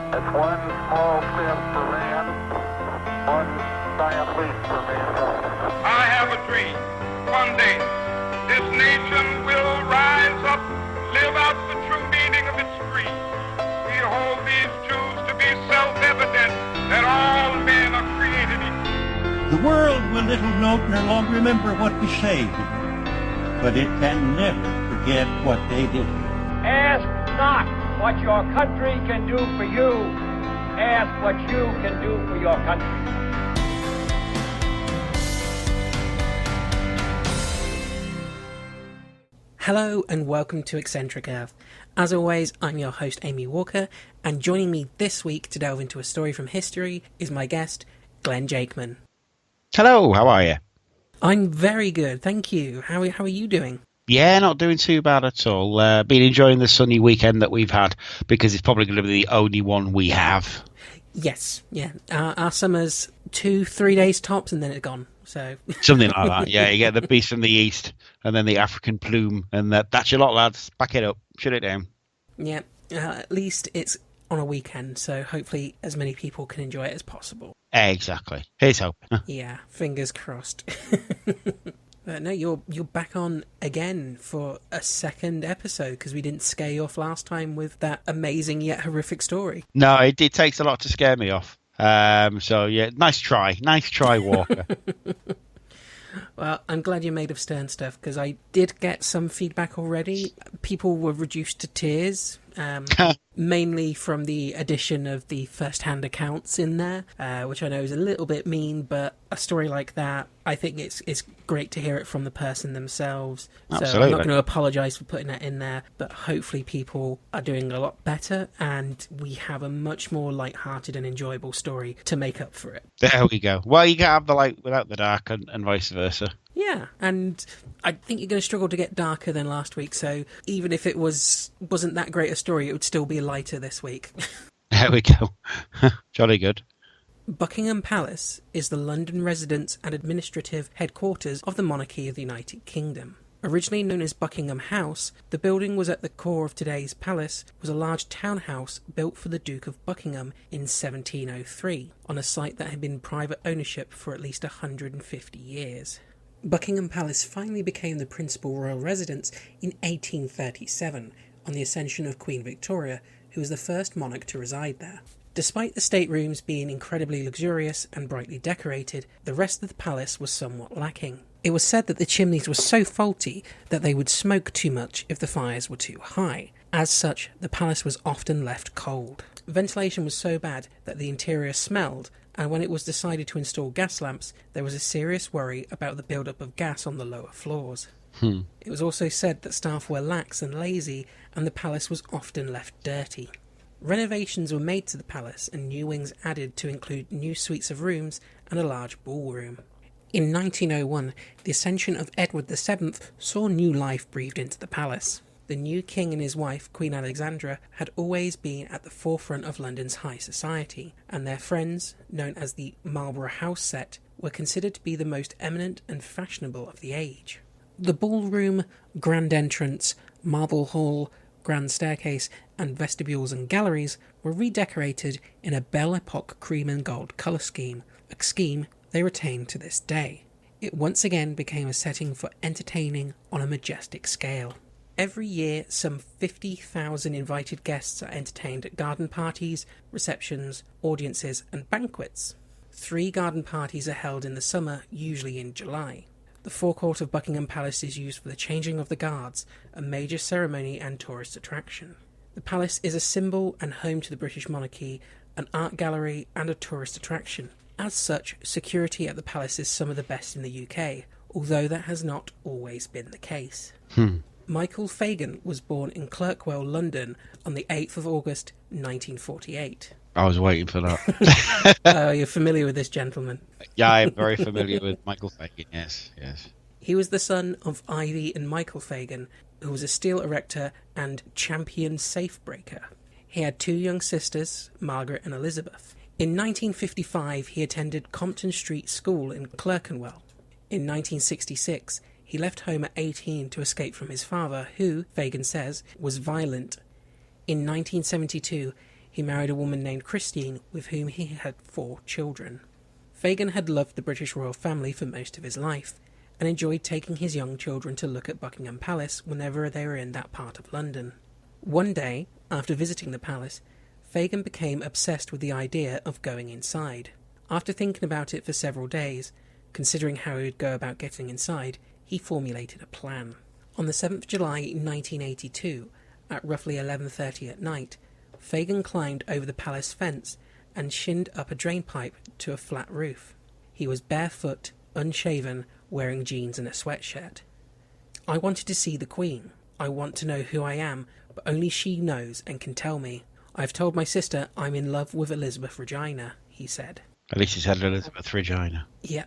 It's one small step for man, one giant leap for mankind. I have a dream. One day, this nation will rise up, live out the true meaning of its creed. We hold these truths to be self-evident, that all men are created equal. The world will little note nor long remember what we say, but it can never forget what they did. Ask not what your country can do for you. Ask what you can do for your country. Hello and welcome to Eccentric Earth. As always, I'm your host Amy Walker, and joining me this week to delve into a story from history is my guest, Glenn Jakeman. Hello, how are you? I'm very good, thank you. How are you doing? Yeah, not doing too bad at all. Been enjoying the sunny weekend that we've had, because it's probably going to be the only one we have. Yes, yeah. Our summer's 2-3 days tops and then it's gone. So Something like that, yeah. You get the beast from the east and then the African plume, and that's your lot, lads. Back it up, shut it down. Yeah, at least it's on a weekend, so hopefully as many people can enjoy it as possible. Exactly. Here's hope. Yeah, fingers crossed. No, you're back on again for a second episode, because we didn't scare you off last time with that amazing yet horrific story. No, it takes a lot to scare me off. So yeah, nice try, Walker. Well, I'm glad you made of Stern stuff, because I did get some feedback already. People were reduced to tears, mainly from the addition of the first-hand accounts in there, which I know is a little bit mean, but a story like that, I think it's great to hear it from the person themselves. Absolutely. So I'm not going to apologise for putting that in there, but hopefully people are doing a lot better, and we have a much more light-hearted and enjoyable story to make up for it. There we go. Well, you can have the light without the dark, and vice versa. Yeah, and I think you're going to struggle to get darker than last week, so even if it wasn't that great a story, it would still be lighter this week. There we go. Jolly good. Buckingham Palace is the London residence and administrative headquarters of the monarchy of the United Kingdom. Originally known as Buckingham House, the building was at the core of today's palace, was a large townhouse built for the Duke of Buckingham in 1703, on a site that had been private ownership for at least 150 years. Buckingham Palace finally became the principal royal residence in 1837, on the accession of Queen Victoria, who was the first monarch to reside there. Despite the staterooms being incredibly luxurious and brightly decorated, the rest of the palace was somewhat lacking. It was said that the chimneys were so faulty that they would smoke too much if the fires were too high. As such, the palace was often left cold. Ventilation was so bad that the interior smelled, and when it was decided to install gas lamps, there was a serious worry about the build-up of gas on the lower floors. It was also said that staff were lax and lazy, and the palace was often left dirty. Renovations were made to the palace, and new wings added to include new suites of rooms and a large ballroom. In 1901, the accession of Edward VII saw new life breathed into the palace. The new king and his wife, Queen Alexandra, had always been at the forefront of London's high society, and their friends, known as the Marlborough House set, were considered to be the most eminent and fashionable of the age. The ballroom, grand entrance, marble hall, grand staircase, and vestibules and galleries were redecorated in a Belle Epoque cream and gold colour scheme, a scheme they retain to this day. It once again became a setting for entertaining on a majestic scale. Every year, some 50,000 invited guests are entertained at garden parties, receptions, audiences, and banquets. 3 garden parties are held in the summer, usually in July. The forecourt of Buckingham Palace is used for the changing of the guards, a major ceremony and tourist attraction. The palace is a symbol and home to the British monarchy, an art gallery, and a tourist attraction. As such, security at the palace is some of the best in the UK, although that has not always been the case. Michael Fagan was born in Clerkenwell, London, on the 8th of August, 1948. I was waiting for that. Oh, you're familiar with this gentleman? Yeah, I'm very familiar with Michael Fagan, yes. He was the son of Ivy and Michael Fagan, who was a steel erector and champion safe breaker. He had 2 young sisters, Margaret and Elizabeth. In 1955, he attended Compton Street School in Clerkenwell. In 1966, he left home at 18 to escape from his father, who, Fagan says, was violent. In 1972, He married a woman named Christine, with whom he had 4 children. Fagin had loved the British royal family for most of his life, and enjoyed taking his young children to look at Buckingham Palace whenever they were in that part of London. One day, after visiting the palace, Fagin became obsessed with the idea of going inside. After thinking about it for several days, considering how he would go about getting inside, he formulated a plan. On the 7th July 1982, at roughly 11:30 at night, Fagin climbed over the palace fence and shinned up a drainpipe to a flat roof. He was barefoot, unshaven, wearing jeans and a sweatshirt. "I wanted to see the Queen. I want to know who I am, but only she knows and can tell me. I've told my sister I'm in love with Elizabeth Regina," he said. At least he said Elizabeth Regina. Yeah.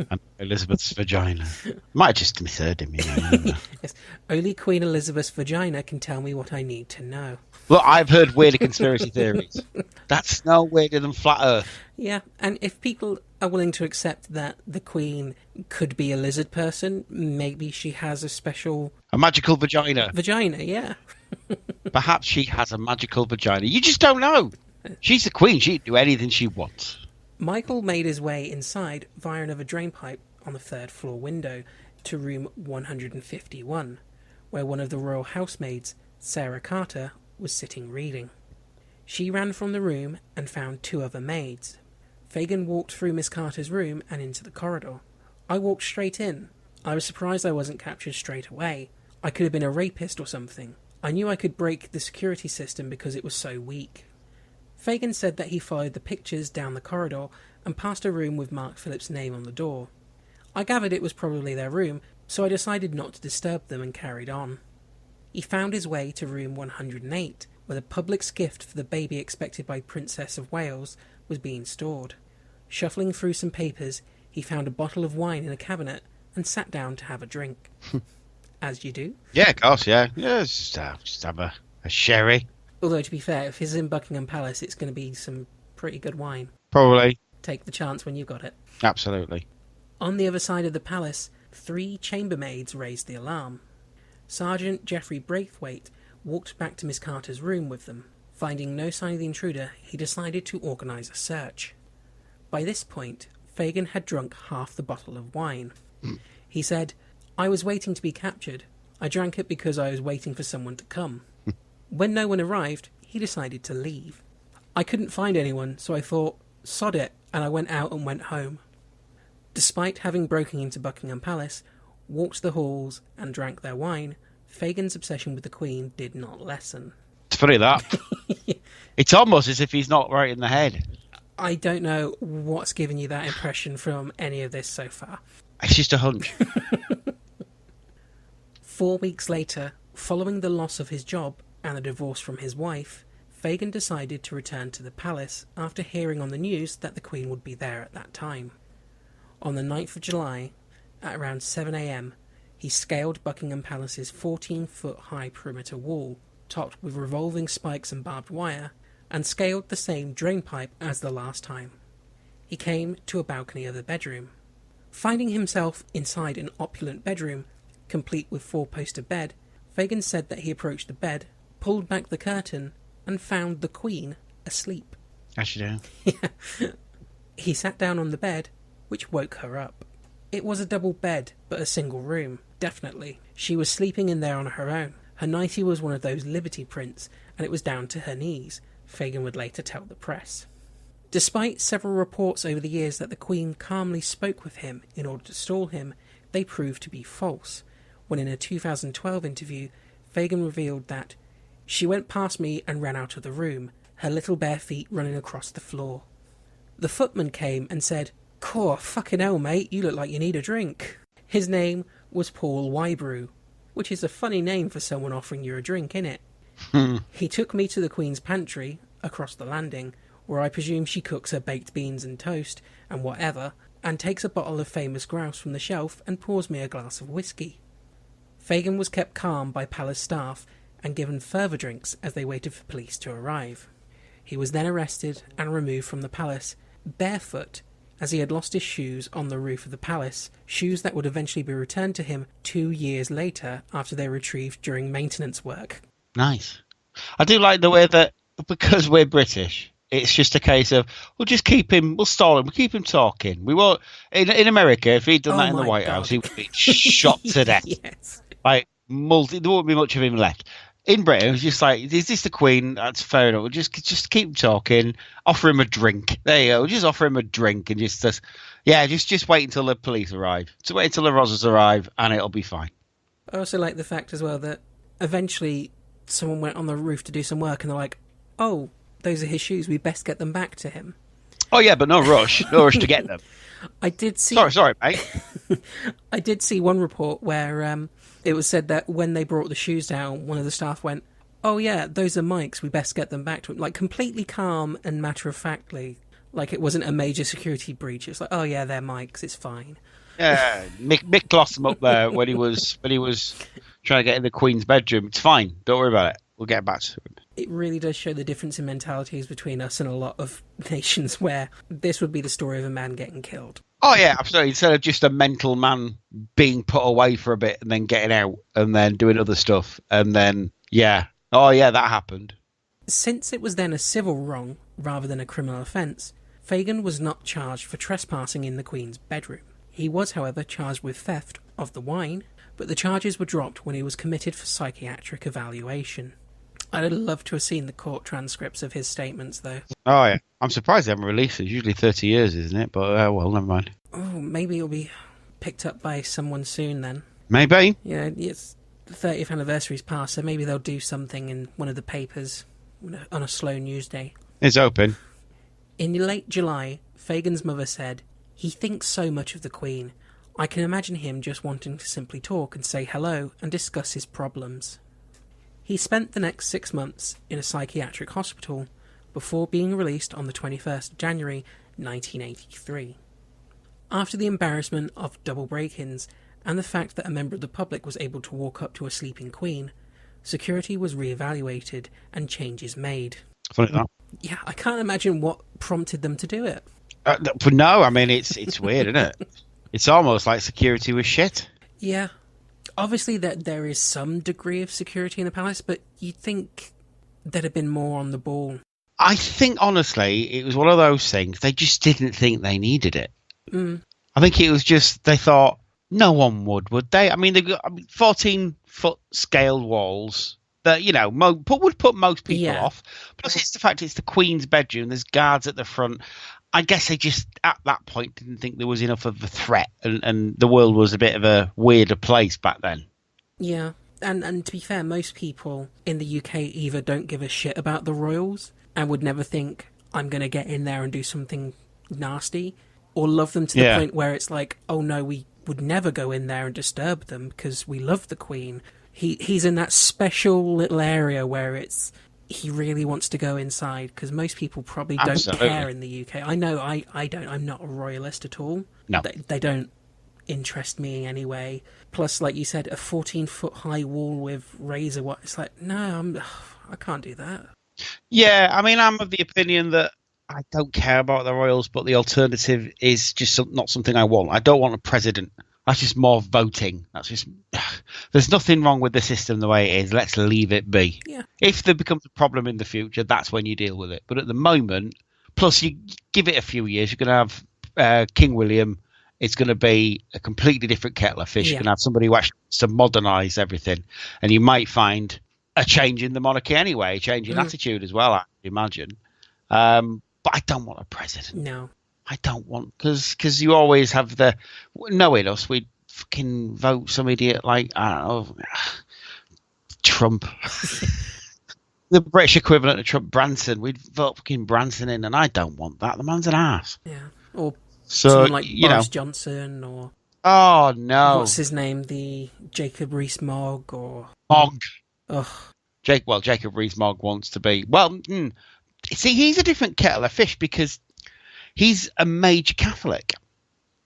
And Elizabeth's vagina. Might have just misheard him, you know. Yes. Only Queen Elizabeth's vagina can tell me what I need to know. Look, I've heard weirder conspiracy theories. That's no weirder than flat Earth. Yeah, and if people are willing to accept that the Queen could be a lizard person, maybe she has a special... A magical vagina. Vagina, yeah. Perhaps she has a magical vagina. You just don't know. She's the Queen. She can do anything she wants. Michael made his way inside via another drainpipe on the 3rd floor window to room 151, where one of the royal housemaids, Sarah Carter, was sitting reading. She ran from the room and found 2 other maids. Fagin walked through Miss Carter's room and into the corridor. I walked straight in. I was surprised I wasn't captured straight away. I could have been a rapist or something. I knew I could break the security system because it was so weak. Fagin said that he followed the pictures down the corridor and passed a room with Mark Phillips' name on the door. I gathered it was probably their room, so I decided not to disturb them and carried on. He found his way to room 108, where the public's gift for the baby expected by Princess of Wales was being stored. Shuffling through some papers, he found a bottle of wine in a cabinet and sat down to have a drink. As you do. Yeah, of course, yeah. Yeah, just have a sherry. Although, to be fair, if it's in Buckingham Palace, it's going to be some pretty good wine. Probably. Take the chance when you've got it. Absolutely. On the other side of the palace, 3 chambermaids raised the alarm. Sergeant Geoffrey Braithwaite walked back to Miss Carter's room with them. Finding no sign of the intruder, he decided to organise a search. By this point, Fagin had drunk half the bottle of wine. He said, "I was waiting to be captured. I drank it because I was waiting for someone to come." When no one arrived, he decided to leave. "I couldn't find anyone, so I thought, sod it, and I went out and went home." Despite having broken into Buckingham Palace, walked the halls and drank their wine, Fagin's obsession with the Queen did not lessen. It's funny that. It's almost as if he's not right in the head. I don't know what's given you that impression from any of this so far. It's just a hunch. 4 weeks later, following the loss of his job and the divorce from his wife, Fagin decided to return to the palace after hearing on the news that the Queen would be there at that time. On the 9th of July, at around 7 a.m, he scaled Buckingham Palace's 14-foot-high perimeter wall, topped with revolving spikes and barbed wire, and scaled the same drainpipe as the last time. He came to a balcony of the bedroom. Finding himself inside an opulent bedroom, complete with 4-poster bed, Fagin said that he approached the bed, pulled back the curtain, and found the Queen asleep. As you do. He sat down on the bed, which woke her up. It was a double bed, but a single room, definitely. She was sleeping in there on her own. Her nightie was one of those Liberty prints, and it was down to her knees, Fagin would later tell the press. Despite several reports over the years that the Queen calmly spoke with him in order to stall him, they proved to be false, when in a 2012 interview, Fagin revealed that she went past me and ran out of the room, her little bare feet running across the floor. The footman came and said, "Caw, fucking hell, mate, you look like you need a drink." His name was Paul Wybrew, which is a funny name for someone offering you a drink, innit? He took me to the Queen's pantry, across the landing, where I presume she cooks her baked beans and toast, and whatever, and takes a bottle of famous grouse from the shelf and pours me a glass of whiskey. Fagin was kept calm by palace staff and given further drinks as they waited for police to arrive. He was then arrested and removed from the palace, barefoot, as he had lost his shoes on the roof of the palace, shoes that would eventually be returned to him 2 years later after they were retrieved during maintenance work. Nice. I do like the way that because we're British, it's just a case of we'll stall him, we'll keep him talking. We won't. In America, if he'd done that in the White House, he would be shot to death. Yes. Like there wouldn't be much of him left. In Britain, it was just like, is this the Queen? That's fair enough. We'll just keep him talking. Offer him a drink. There you go. Just offer him a drink and just wait until the police arrive. So wait until the Rozzers arrive, and it'll be fine. I also like the fact as well that eventually someone went on the roof to do some work, and they're like, "Oh, those are his shoes. We best get them back to him." Oh yeah, but no rush to get them. I did see. Sorry, mate. I did see one report where it was said that when they brought the shoes down, one of the staff went, "Oh yeah, those are Mike's. We best get them back to him." Like completely calm and matter of factly, like it wasn't a major security breach. It's like, "Oh yeah, they're Mike's. It's fine." Yeah, Mick lost him up there when he was trying to get in the Queen's bedroom. It's fine. Don't worry about it. We'll get back to him. It really does show the difference in mentalities between us and a lot of nations where this would be the story of a man getting killed. Oh, yeah, absolutely. Instead of just a mental man being put away for a bit and then getting out and then doing other stuff. And then, yeah. Oh, yeah, that happened. Since it was then a civil wrong rather than a criminal offence, Fagin was not charged for trespassing in the Queen's bedroom. He was, however, charged with theft of the wine, but the charges were dropped when he was committed for psychiatric evaluation. I'd love to have seen the court transcripts of his statements, though. Oh, yeah. I'm surprised they haven't released it. It's usually 30 years, isn't it? But, well, never mind. Oh, maybe it'll be picked up by someone soon, then. Maybe. Yeah, it's the 30th anniversary's passed, so maybe they'll do something in one of the papers on a slow news day. It's open. In late July, Fagin's mother said, "He thinks so much of the Queen. I can imagine him just wanting to simply talk and say hello and discuss his problems." He spent the next 6 months in a psychiatric hospital before being released on the 21st of January 1983. After the embarrassment of double break-ins and the fact that a member of the public was able to walk up to a sleeping Queen, security was re-evaluated and changes made. Funny that. Yeah, I can't imagine what prompted them to do it. But no, I mean, it's weird, isn't it? It's almost like security was shit. Yeah. Obviously, there is some degree of security in the palace, but you'd think there'd have been more on the ball. I think, honestly, it was one of those things. They just didn't think they needed it. Mm. I think it was just, they thought, no one would they? I mean, they've got 14-foot scaled walls that, you know, would put most people off. Plus, it's the fact it's the Queen's bedroom. There's guards at the front. I guess they just, at that point, didn't think there was enough of a threat, and the world was a bit of a weirder place back then. Yeah, and to be fair, most people in the UK either don't give a shit about the royals and would never think, I'm going to get in there and do something nasty, or love them to the point where it's like, oh no, we would never go in there and disturb them because we love the Queen. He's in that special little area where it's, he really wants to go inside, because most people probably don't care in the UK. I know I don't. I'm not a royalist at all. No. They don't interest me in any way. Plus, like you said, a 14-foot high wall with razor wire. It's like, no, I can't do that. Yeah, I mean, I'm of the opinion that I don't care about the royals, but the alternative is just not something I want. I don't want a president. That's just more voting. That's just. There's nothing wrong with the system the way it is. Let's leave it be. Yeah. If there becomes a problem in the future, that's when you deal with it. But at the moment, plus you give it a few years, you're going to have King William. It's going to be a completely different kettle of fish. You're going to have somebody who actually wants to modernise everything, and you might find a change in the monarchy anyway, a change in attitude as well, I imagine. But I don't want a president. No. I don't want, because you always have the, knowing us, we'd fucking vote some idiot like, I don't know, Trump. The British equivalent of Trump, Branson. We'd vote fucking Branson in, and I don't want that. The man's an ass. Yeah. Or so, someone like Boris Johnson, or... Oh, no. What's his name? The Jacob Rees-Mogg, or... Mogg. Ugh. Jacob Rees-Mogg wants to be... Well, see, he's a different kettle of fish, because... He's a major Catholic.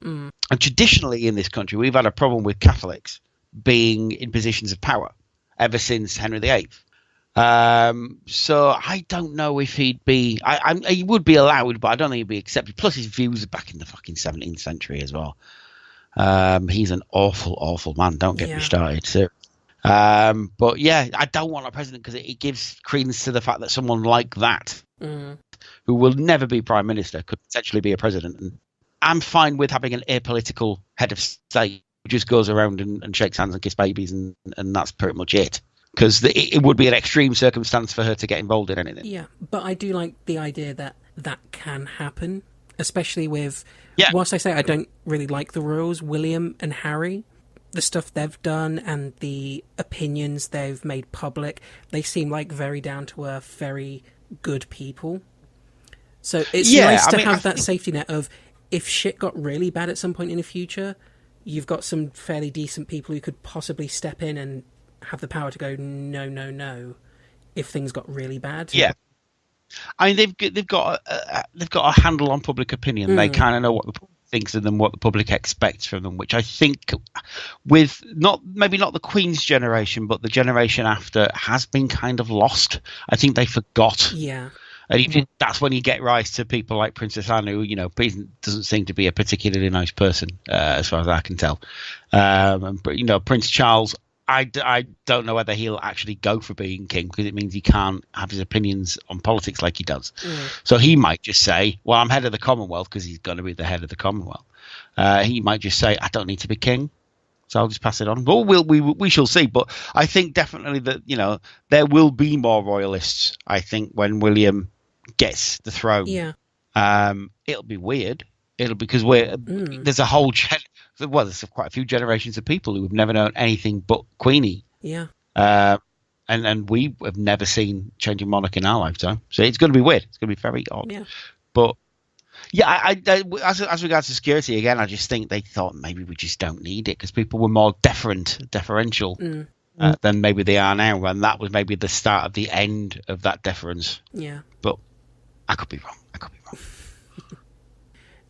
And traditionally in this country, we've had a problem with Catholics being in positions of power ever since Henry VIII. So I don't know if he'd be... he would be allowed, but I don't think he'd be accepted. Plus his views are back in the fucking 17th century as well. He's an awful, awful man. Don't get me started. So, But yeah, I don't want a president because it gives credence to the fact that someone like that, who will never be prime minister, could potentially be a president. And I'm fine with having an apolitical head of state who just goes around and shakes hands and kiss babies, and that's pretty much it. Because it would be an extreme circumstance for her to get involved in anything. Yeah, but I do like the idea that can happen, especially with... Yeah. Whilst I say I don't really like the royals, William and Harry, the stuff they've done and the opinions they've made public, they seem like very down-to-earth, very good people. So it's nice to have that safety net of, if shit got really bad at some point in the future, you've got some fairly decent people who could possibly step in and have the power to go, no, if things got really bad. Yeah. I mean, they've got a handle on public opinion. They kind of know what the public thinks of them, what the public expects from them, which I think, with maybe not the Queen's generation, but the generation after, has been kind of lost. I think they forgot. Yeah. And that's when you get rise to people like Princess Anne, who, doesn't seem to be a particularly nice person, as far as I can tell. But Prince Charles, I don't know whether he'll actually go for being king, because it means he can't have his opinions on politics like he does. So he might just say, well, I'm head of the Commonwealth, because he's going to be the head of the Commonwealth. He might just say, I don't need to be king, so I'll just pass it on. Well, we shall see. But I think definitely that, there will be more royalists, I think, when William gets the throne. Yeah. It'll be weird. Because there's a whole... there's quite a few generations of people who have never known anything but Queenie. Yeah. And we have never seen changing monarch in our lifetime. So it's going to be weird. It's going to be very odd. Yeah. But, yeah, as regards to security, again, I just think they thought maybe we just don't need it, because people were more deferential than maybe they are now. And that was maybe the start of the end of that deference. Yeah. But I could be wrong.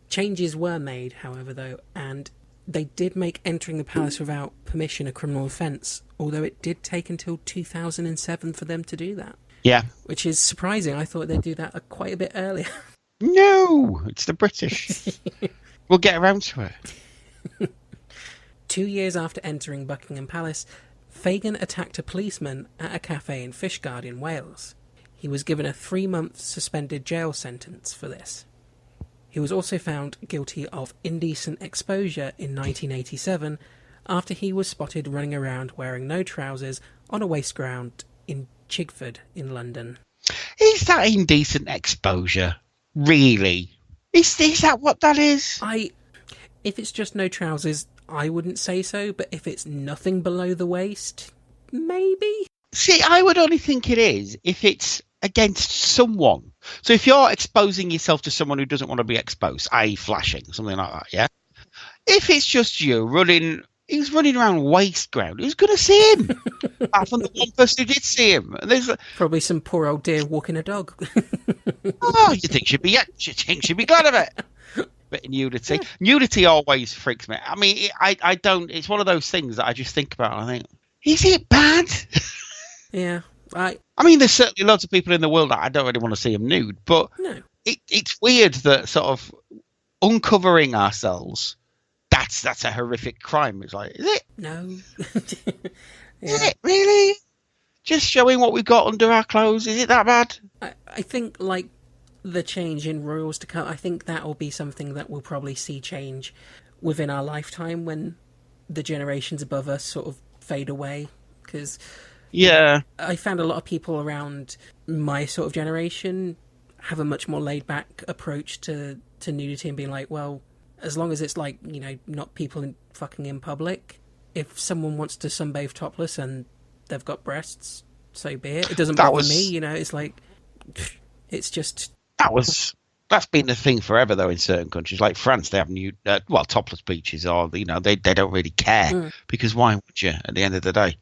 Changes were made, however, though, and they did make entering the palace without permission a criminal offence, although it did take until 2007 for them to do that. Yeah. Which is surprising. I thought they'd do that quite a bit earlier. No, it's the British. We'll get around to it. 2 years after entering Buckingham Palace, Fagin attacked a policeman at a cafe in Fishguard in Wales. He was given a 3-month suspended jail sentence for this. He was also found guilty of indecent exposure in 1987 after he was spotted running around wearing no trousers on a waste ground in Chigford in London. Is that indecent exposure? Really? Is that what that is? If it's just no trousers, I wouldn't say so, but if it's nothing below the waist, maybe? See, I would only think it is if it's against someone. So if you're exposing yourself to someone who doesn't want to be exposed, i.e. flashing, something like that, yeah? If it's just you he's running around waste ground, who's going to see him? Apart from the one person who did see him. And there's probably some poor old deer walking a dog. You think she'd be glad of it. Bit of nudity. Yeah. Nudity always freaks me. I mean, I don't, it's one of those things that I just think about and I think, is it bad? Yeah. I mean, there's certainly lots of people in the world that I don't really want to see them nude, but no. It's weird that sort of uncovering ourselves, that's a horrific crime. It's like, is it? No. Yeah. Is it really? Just showing what we've got under our clothes, is it that bad? I think, like, the change in royals to come, I think that will be something that we'll probably see change within our lifetime when the generations above us sort of fade away, because... Yeah. I found a lot of people around my sort of generation have a much more laid-back approach to nudity and being like, well, as long as it's like, not people fucking in public, if someone wants to sunbathe topless and they've got breasts, so be it. It doesn't bother me, it's like, it's just... That's been the thing forever, though, in certain countries. Like France, they have topless beaches, or, they don't really care, because why would you, at the end of the day?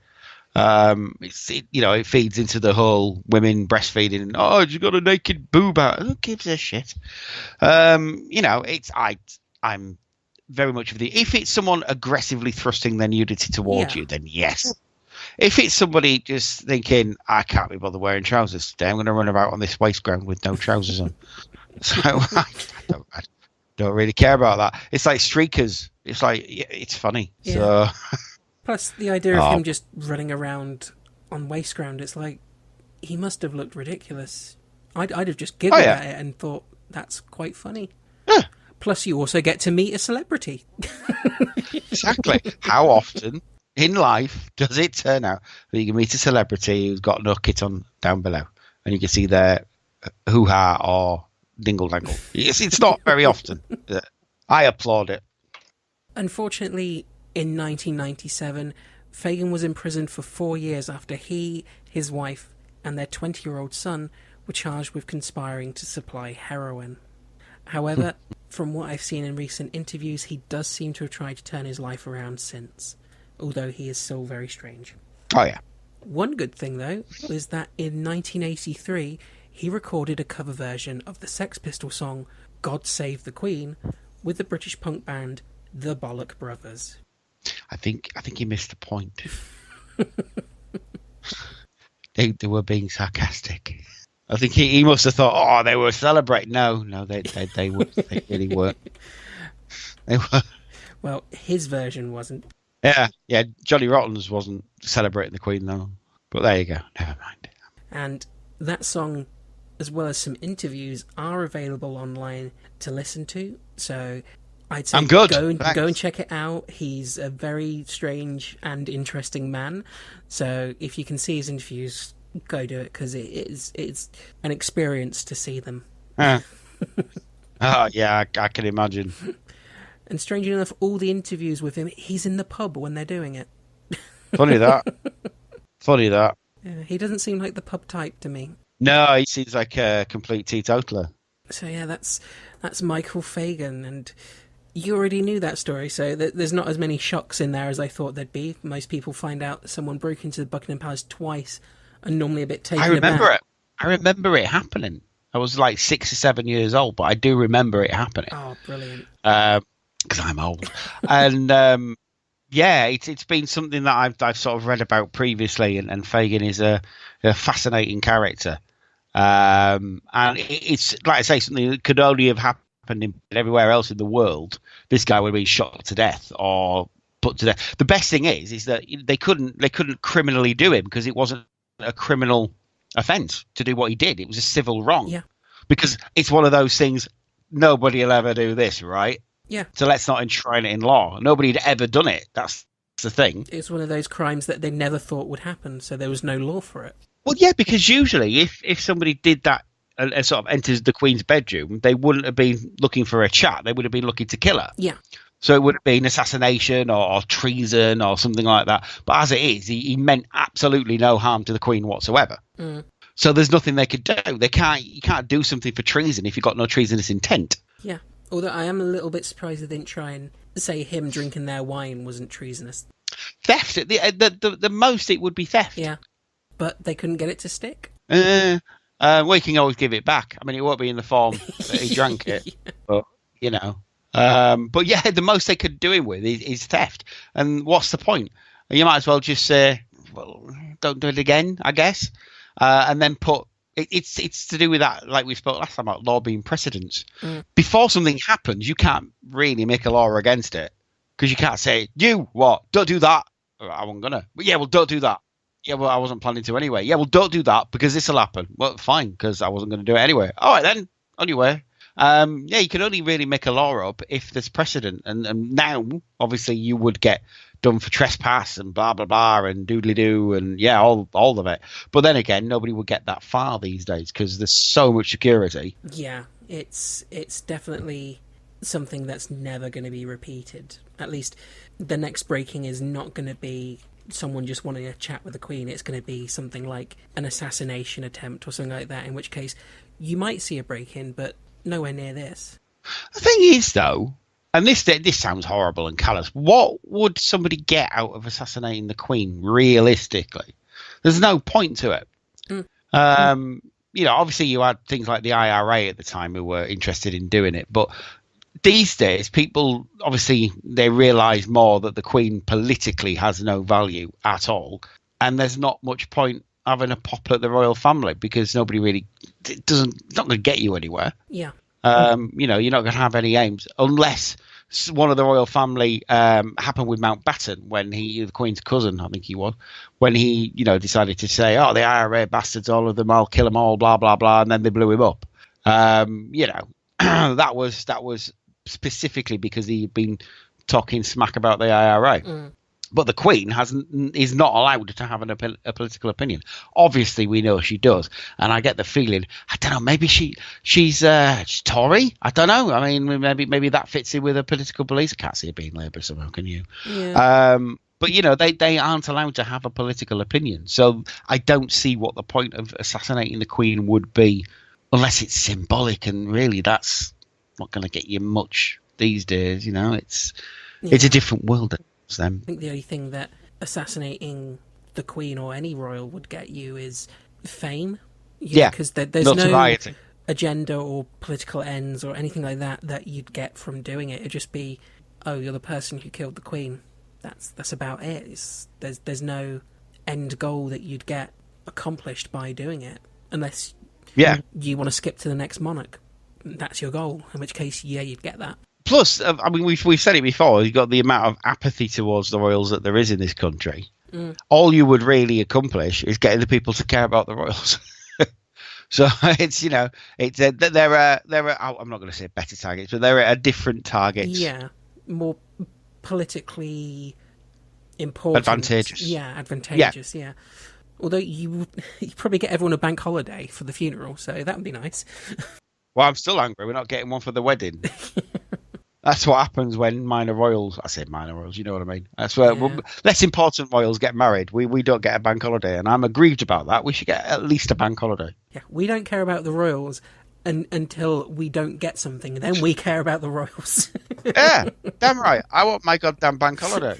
It feeds into the whole women breastfeeding and you got a naked boob out. Who gives a shit? I'm very much of if it's someone aggressively thrusting their nudity towards you, then yes. If it's somebody just thinking, I can't be bothered wearing trousers today, I'm going to run about on this waste ground with no trousers on. So I don't really care about that. It's like streakers. It's like, it's funny. Yeah. So Plus, the idea of him just running around on waste ground, it's like, he must have looked ridiculous. I'd have just giggled at it and thought, that's quite funny. Yeah. Plus, you also get to meet a celebrity. Exactly. How often in life does it turn out that you can meet a celebrity who's got no kit on down below, and you can see their hoo-ha or dingle-dangle? It's not very often. I applaud it. Unfortunately, in 1997, Fagin was imprisoned for 4 years after he, his wife, and their 20-year-old son were charged with conspiring to supply heroin. However, from what I've seen in recent interviews, he does seem to have tried to turn his life around since, although he is still very strange. Oh, yeah. One good thing, though, was that in 1983, he recorded a cover version of the Sex Pistols song God Save the Queen with the British punk band The Bollock Brothers. I think he missed the point. They were being sarcastic. I think he must have thought, oh, they were celebrating. No, they really weren't. They were. Well, his version wasn't. Yeah. Johnny Rotten's wasn't celebrating the Queen though. But there you go. Never mind. And that song, as well as some interviews, are available online to listen to. So I'd say I'm good. Go and check it out. He's a very strange and interesting man. So if you can see his interviews, go do it, because it's an experience to see them. Oh, yeah, I can imagine. And strangely enough, all the interviews with him, he's in the pub when they're doing it. Funny that. Yeah, he doesn't seem like the pub type to me. No, he seems like a complete teetotaler. So yeah, that's Michael Fagin, and you already knew that story, so there's not as many shocks in there as I thought there'd be. Most people find out that someone broke into the Buckingham Palace twice and normally a bit taken aback. I remember it happening. I was like 6 or 7 years old, but I do remember it happening. Oh, brilliant. Because I'm old. And yeah, it's been something that I've sort of read about previously, and Fagin is a fascinating character. And it's, like I say, something that could only have happened everywhere else in the world. This guy would have been shot to death or put to death. The best thing is that they couldn't criminally do him, because it wasn't a criminal offence to do what he did. It was a civil wrong. Yeah. Because it's one of those things, nobody will ever do this, right? Yeah. So let's not enshrine it in law. Nobody had ever done it. That's the thing. It's one of those crimes that they never thought would happen, so there was no law for it. Well, yeah, because usually if somebody did that and sort of enters the Queen's bedroom, they wouldn't have been looking for a chat. They would have been looking to kill her. Yeah. So it would have been assassination or treason or something like that. But as it is, he meant absolutely no harm to the Queen whatsoever. Mm. So there's nothing they could do. You can't do something for treason if you've got no treasonous intent. Yeah. Although I am a little bit surprised they didn't try and say him drinking their wine wasn't treasonous. Theft. The most it would be theft. Yeah. But they couldn't get it to stick. Well, you can always give it back. I mean, it won't be in the form that he drank it. Yeah. But, you know. But yeah, the most they could do him with is theft. And what's the point? You might as well just say, well, don't do it again, I guess. And then put it's to do with that, like we spoke last time about law being precedents. Mm. Before something happens, you can't really make a law against it, because you can't say, don't do that. I wasn't gonna. But yeah, well, don't do that. Yeah, well, I wasn't planning to anyway. Yeah, well, don't do that because this will happen. Well, fine, because I wasn't going to do it anyway. All right, then, on your way. Yeah, you can only really make a law up if there's precedent. And now, obviously, you would get done for trespass and blah, blah, blah, and doodly-doo, and yeah, all of it. But then again, nobody would get that far these days because there's so much security. Yeah, it's definitely something that's never going to be repeated. At least the next breaking is not going to be someone just wanting a chat with the Queen. It's going to be something like an assassination attempt or something like that, in which case you might see a break-in, but nowhere near this. The thing is, though, and this sounds horrible and callous, what would somebody get out of assassinating the Queen, realistically? There's no point to it. Mm. You know, obviously you had things like the IRA at the time who were interested in doing it, but these days, people, obviously, they realise more that the Queen politically has no value at all, and there's not much point having a pop at the royal family because nobody really, it's not going to get you anywhere. Yeah. You know, you're not going to have any aims unless one of the royal family happened with Mountbatten when the Queen's cousin, I think he was, when he, decided to say, oh, the IRA bastards, all of them, I'll kill them all, blah, blah, blah. And then they blew him up. That was specifically because he'd been talking smack about the IRA. But the Queen is not allowed to have a political opinion. Obviously, we know she does, and I get the feeling, I don't know, maybe she's Tory. I don't know. I mean, maybe that fits in with her political beliefs. I can't see it being Labour somehow, can you? Yeah. But they aren't allowed to have a political opinion, so I don't see what the point of assassinating the Queen would be, unless it's symbolic, and really that's not going to get you much these days. It's a different world. Them. I think the only thing that assassinating the Queen or any royal would get you is fame. Because there's no agenda or political ends or anything like that you'd get from doing it. It'd just be, oh, you're the person who killed the Queen. That's about it. There's no end goal that you'd get accomplished by doing it, unless you want to skip to the next monarch. That's your goal. In which case, you'd get that. Plus, I mean, we've said it before. You've got the amount of apathy towards the royals that there is in this country. All you would really accomplish is getting the people to care about the royals. So it's there are I'm not going to say better targets, but there are different targets. Yeah, more politically important. Advantageous. Yeah, advantageous. Yeah. Although you probably get everyone a bank holiday for the funeral, so that would be nice. Well, I'm still angry. We're not getting one for the wedding. That's what happens when minor royals, I say minor royals, you know what I mean? That's where less important royals get married. We don't get a bank holiday, and I'm aggrieved about that. We should get at least a bank holiday. Yeah, we don't care about the royals until we don't get something. Then we care about the royals. Yeah, damn right. I want my goddamn bank holiday.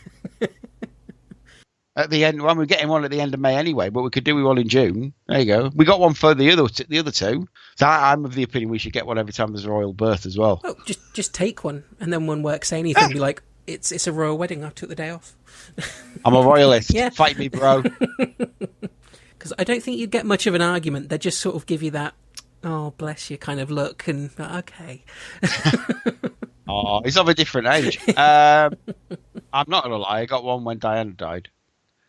At the end, we're getting one at the end of May anyway, but we could do one in June. There you go. We got one for the other two. So I'm of the opinion we should get one every time there's a royal birth as well. Oh, just take one, and then when work say anything, be like, it's a royal wedding. I took the day off. I'm a royalist. Yeah. Fight me, bro. Because I don't think you'd get much of an argument. They just sort of give you that, oh, bless you kind of look, and okay. Oh, he's of a different age. I'm not going to lie. I got one when Diana died.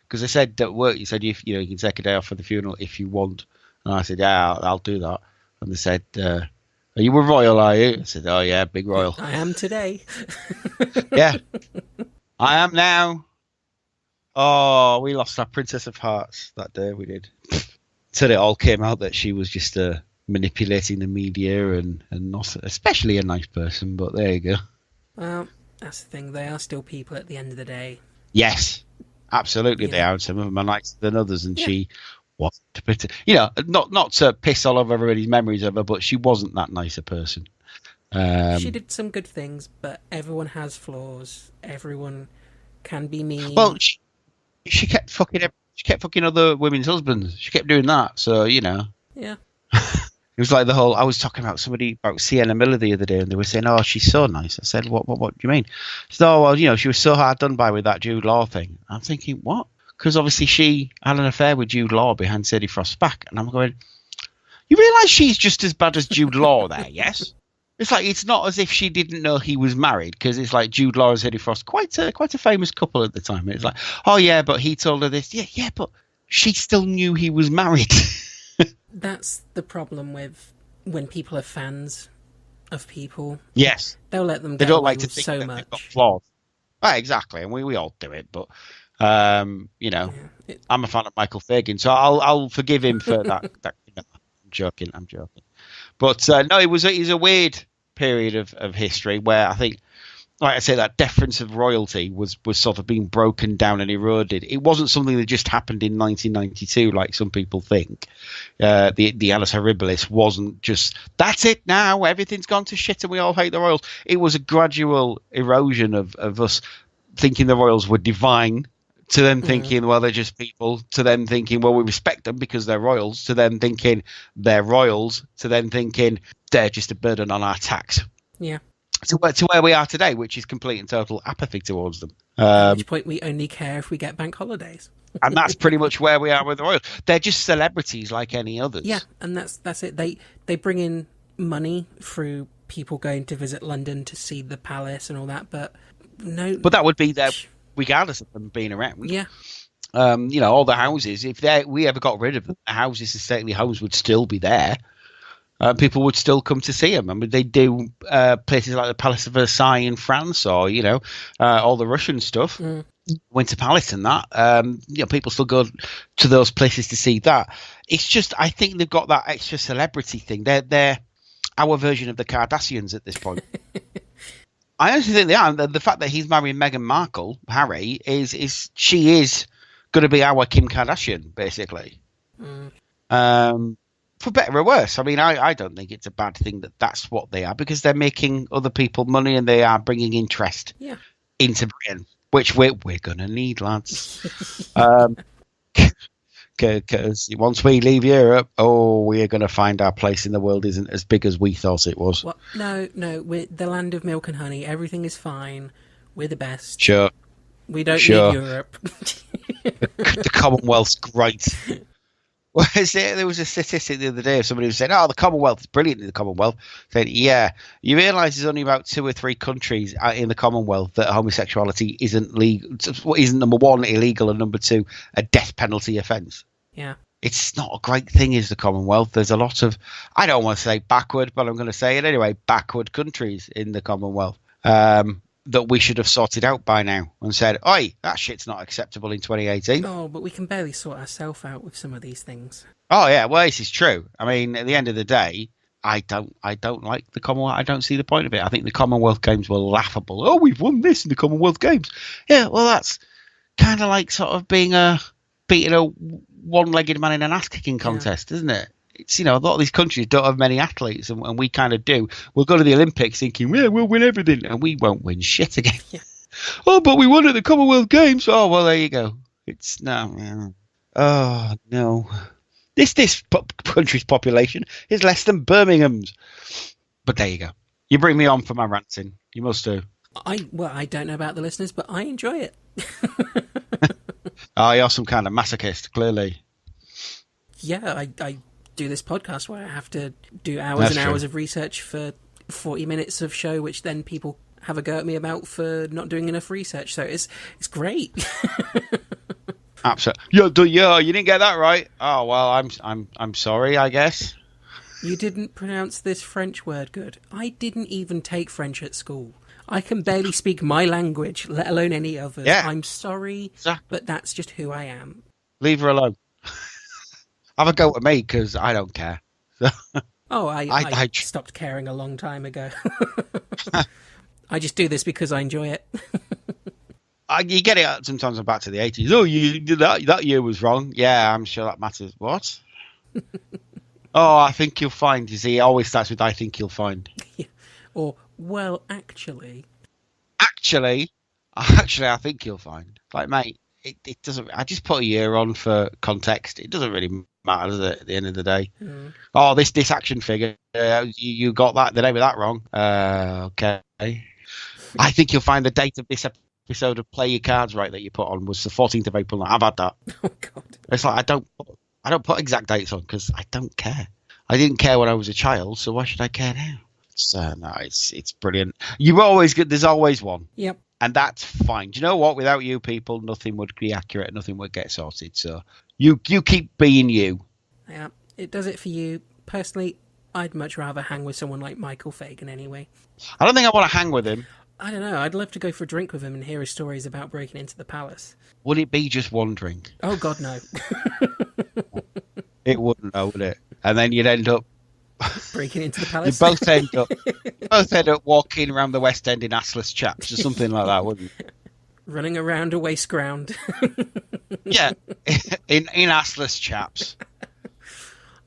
Because they said at work, you said you can take a day off for the funeral if you want. And I said, yeah, I'll do that. And they said, are you a royal, are you? I said, oh, yeah, big royal. I am today. Yeah, I am now. Oh, we lost our Princess of Hearts that day, we did. Till it all came out that she was just manipulating the media and not especially a nice person, but there you go. Well, that's the thing. They are still people at the end of the day. Yes. Absolutely, they are. Some of them are nicer than others, and she wasn't. Not to piss all over everybody's memories of her, but she wasn't that nice a person. She did some good things, but everyone has flaws. Everyone can be mean. Well, she kept fucking other women's husbands. She kept doing that, so Yeah. It was like the whole. I was talking about somebody about Sienna Miller the other day, and they were saying, "Oh, she's so nice." I said, "What do you mean?" She said, "Oh, well, she was so hard done by with that Jude Law thing." I'm thinking, what? Because obviously she had an affair with Jude Law behind Sadie Frost's back, and I'm going, "You realise she's just as bad as Jude Law there, yes?" It's like it's not as if she didn't know he was married, because it's like Jude Law and Sadie Frost, quite a famous couple at the time. It's like, oh yeah, but he told her this. Yeah, but she still knew he was married. That's the problem with when people are fans of people. Yes. They'll let them they get don't away like to with think so that much. they've got flaws. Right, exactly, and we all do it, but I'm a fan of Michael Fagan, so I'll forgive him for that. I'm joking. But no, it was a weird period of history where I think, like I say, that deference of royalty was sort of being broken down and eroded. It wasn't something that just happened in 1992, like some people think. The Annus Horribilis wasn't just, that's it now, everything's gone to shit and we all hate the royals. It was a gradual erosion of us thinking the royals were divine, to them thinking, well, they're just people, to them thinking, well, we respect them because they're royals, to them thinking they're royals, to them thinking they're just a burden on our tax. Yeah. To where we are today, which is complete and total apathy towards them. At which point we only care if we get bank holidays. And that's pretty much where we are with the royals. They're just celebrities like any others. Yeah, and that's it. They bring in money through people going to visit London to see the palace and all that, but no. But that would be there regardless of them being around. Yeah. All the houses, if we ever got rid of them, the houses, the stately homes would still be there. People would still come to see them. I mean, they do places like the Palace of Versailles in France, or all the Russian stuff, Winter Palace and that. People still go to those places to see that. It's just, I think they've got that extra celebrity thing. They're our version of the Kardashians at this point. I honestly think they are. The fact that he's marrying Meghan Markle, Harry, she is going to be our Kim Kardashian, basically. For better or worse. I mean, I don't think it's a bad thing that that's what they are, because they're making other people money and they are bringing interest into Britain, which we're going to need, lads. Because once we leave Europe, we are going to find our place in the world isn't as big as we thought it was. Well, no, we're the land of milk and honey. Everything is fine. We're the best. Sure. We don't need Europe. The Commonwealth's great. Well, there was a statistic the other day of somebody who said, the Commonwealth is brilliant in the Commonwealth. Said, yeah, you realise there's only about 2 or 3 countries in the Commonwealth that homosexuality isn't legal, isn't number 1 illegal and number 2 a death penalty offence. Yeah. It's not a great thing, is the Commonwealth. There's a lot of, I don't want to say backward, but I'm going to say it anyway, backward countries in the Commonwealth that we should have sorted out by now and said, oi, that shit's not acceptable in 2018. Oh, but we can barely sort ourselves out with some of these things. Oh, yeah, well, this is true. I mean, at the end of the day, I don't like the Commonwealth. I don't see the point of it. I think the Commonwealth Games were laughable. Oh, we've won this in the Commonwealth Games. Yeah, well, that's kind of like sort of beating a one-legged man in an ass-kicking contest, isn't it? It's, a lot of these countries don't have many athletes, and we kind of do. We'll go to the Olympics thinking, yeah, we'll win everything, and we won't win shit again. Yeah. Oh, but we won at the Commonwealth Games. Oh, well, there you go. It's no. Oh, no. This country's population is less than Birmingham's. But there you go. You bring me on for my ranting. You must do. I don't know about the listeners, but I enjoy it. Oh, you're some kind of masochist, clearly. Yeah, I do this podcast where I have to do hours hours of research for 40 minutes of show, which then people have a go at me about for not doing enough research. So it's great. Absolutely. Yeah, you didn't get that right. Oh well, I'm sorry, I guess. You didn't pronounce this French word good. I didn't even take French at school. I can barely speak my language, let alone any others. Yeah. I'm sorry, but that's just who I am. Leave her alone. Have a go at me, because I don't care. Oh, I stopped caring a long time ago. I just do this because I enjoy it. You get it sometimes. I'm back to the 80s. Oh, you did that year was wrong. Yeah, I'm sure that matters. What? Oh, I think you'll find. You see, it always starts with I think you'll find. Yeah. Or, well, actually. Actually, I think you'll find. Like, mate, it doesn't. I just put a year on for context. It doesn't really matter, does it, at the end of the day? Mm. Oh, this action figure, you got the name of that wrong. Okay. I think you'll find the date of this episode of Play Your Cards Right that you put on was the 14th of April. I've had that. Oh, God. It's like, I don't put exact dates on because I don't care. I didn't care when I was a child, so why should I care now? It's brilliant. There's always one. Yep. And that's fine. Do you know what? Without you people, nothing would be accurate. Nothing would get sorted. So you keep being you. Yeah, it does it for you. Personally, I'd much rather hang with someone like Michael Fagan anyway. I don't think I want to hang with him. I don't know. I'd love to go for a drink with him and hear his stories about breaking into the palace. Would it be just one drink? Oh, God, no. It wouldn't, would it? And then you'd end up breaking into the palace. You both end up walking around the West End in assless chaps or something like that, wouldn't you? Running around a waste ground. Yeah, in assless chaps.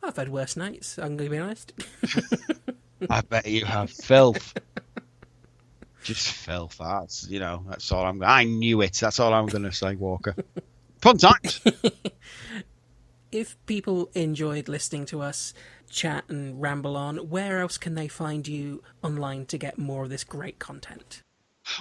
I've had worse nights, I'm going to be honest. I bet you have. Filth. Just filth. That's all I knew it. That's all I'm going to say, Walker. Fun times. If people enjoyed listening to us chat and ramble on, where else can they find you online to get more of this great content?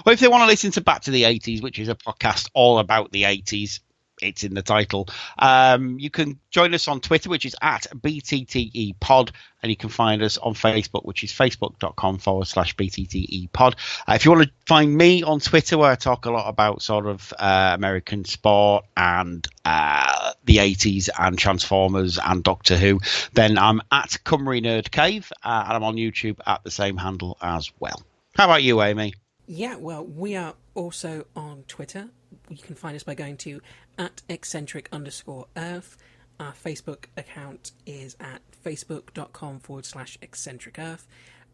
Well, if they want to listen to Back to the 80s, which is a podcast all about the 80s, it's in the title. You can join us on Twitter, which is at BTTEpod, and you can find us on Facebook, which is facebook.com/BTTEpod. If you want to find me on Twitter, where I talk a lot about sort of American sport and the 80s and Transformers and Doctor Who, then I'm at Cymru Nerd Cave, and I'm on YouTube at the same handle as well. How about you, Amy? Yeah, well, we are also on Twitter. You can find us by going to at eccentric_earth. Our Facebook account is at facebook.com/eccentricearth.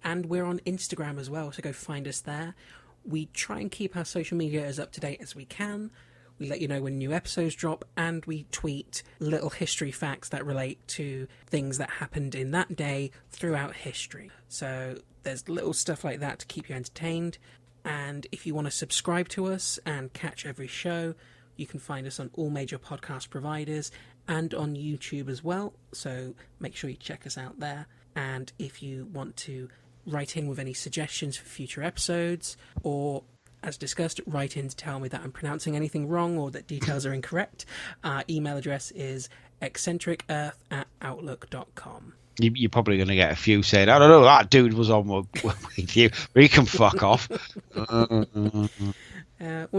And we're on Instagram as well, so go find us there. We try and keep our social media as up to date as we can. We let you know when new episodes drop, and we tweet little history facts that relate to things that happened in that day throughout history. So there's little stuff like that to keep you entertained. And if you want to subscribe to us and catch every show, you can find us on all major podcast providers and on YouTube as well. So make sure you check us out there. And if you want to write in with any suggestions for future episodes, or as discussed, write in to tell me that I'm pronouncing anything wrong or that details are incorrect, our email address is eccentricearth@outlook.com. You're probably going to get a few saying, I don't know, that dude was on with you. He can fuck off. Wouldn't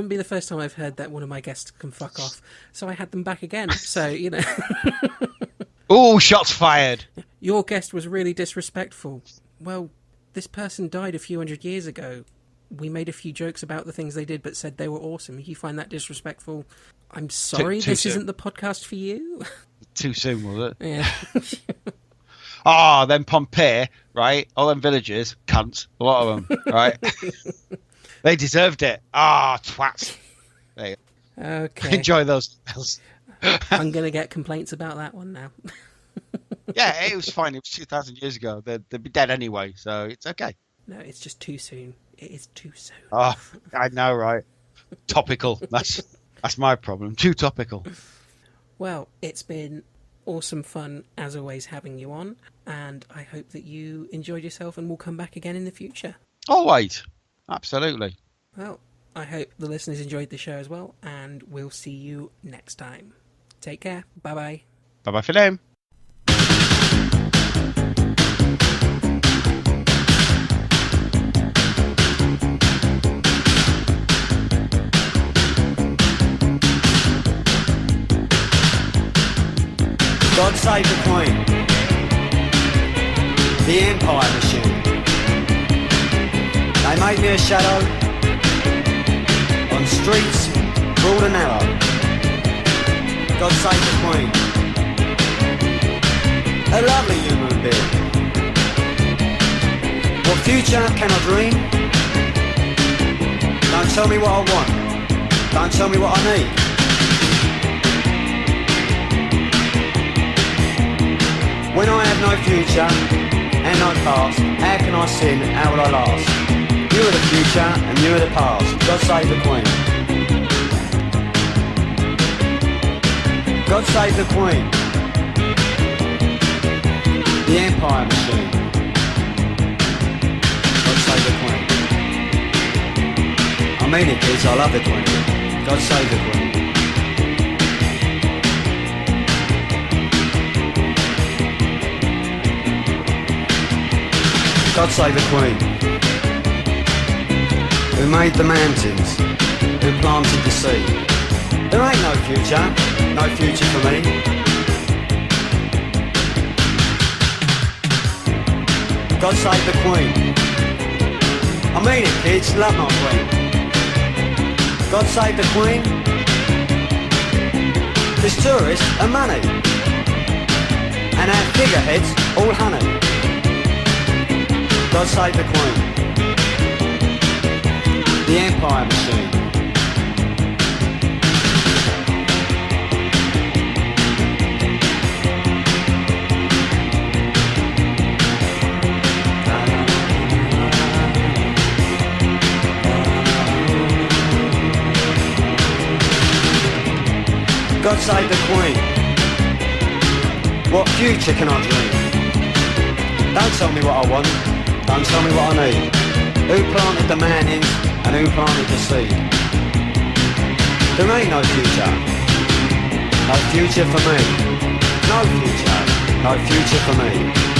be the first time I've heard that one of my guests can fuck off. So I had them back again. So, you know. Oh, shots fired. Your guest was really disrespectful. Well, this person died a few hundred years ago. We made a few jokes about the things they did, but said they were awesome. If you find that disrespectful, I'm sorry, this isn't the podcast for you. Too soon, was it? Yeah. Then Pompeii, right? All them villagers, cunts, a lot of them, right? They deserved it. Twats. There you go. Okay. Enjoy those. I'm going to get complaints about that one now. Yeah, it was fine. It was 2,000 years ago. They'd be dead anyway, so it's okay. No, it's just too soon. It is too soon. I know, right? Topical. That's my problem. Too topical. Well, it's been awesome fun, as always, having you on, and I hope that you enjoyed yourself and will come back again in the future. Always. Absolutely. Well, I hope the listeners enjoyed the show as well, and we'll see you next time. Take care. Bye-bye. Bye-bye for now. God save the Queen. The Empire Machine. They made me a shadow on streets broad and narrow. God save the Queen. A lovely human being. What future can I dream? Don't tell me what I want. Don't tell me what I need. When I have no future and no past, how can I sin? How will I last? You are the future and you are the past. God save the Queen. God save the Queen. The Empire Machine. God save the Queen. I mean it, kids, I love the Queen. God save the Queen. God save the Queen, who made the mountains, who planted the sea. There ain't no future for me. God save the Queen. I mean it, kids, love my Queen. God save the Queen. There's tourists and money, and our figureheads all honey. God save the Queen. The Empire Machine. God save the Queen. What future can I dream? Don't tell me what I want. Don't tell me what I need. Who planted the mayonnaise and who planted the seed? There ain't no future. No future for me. No future. No future for me.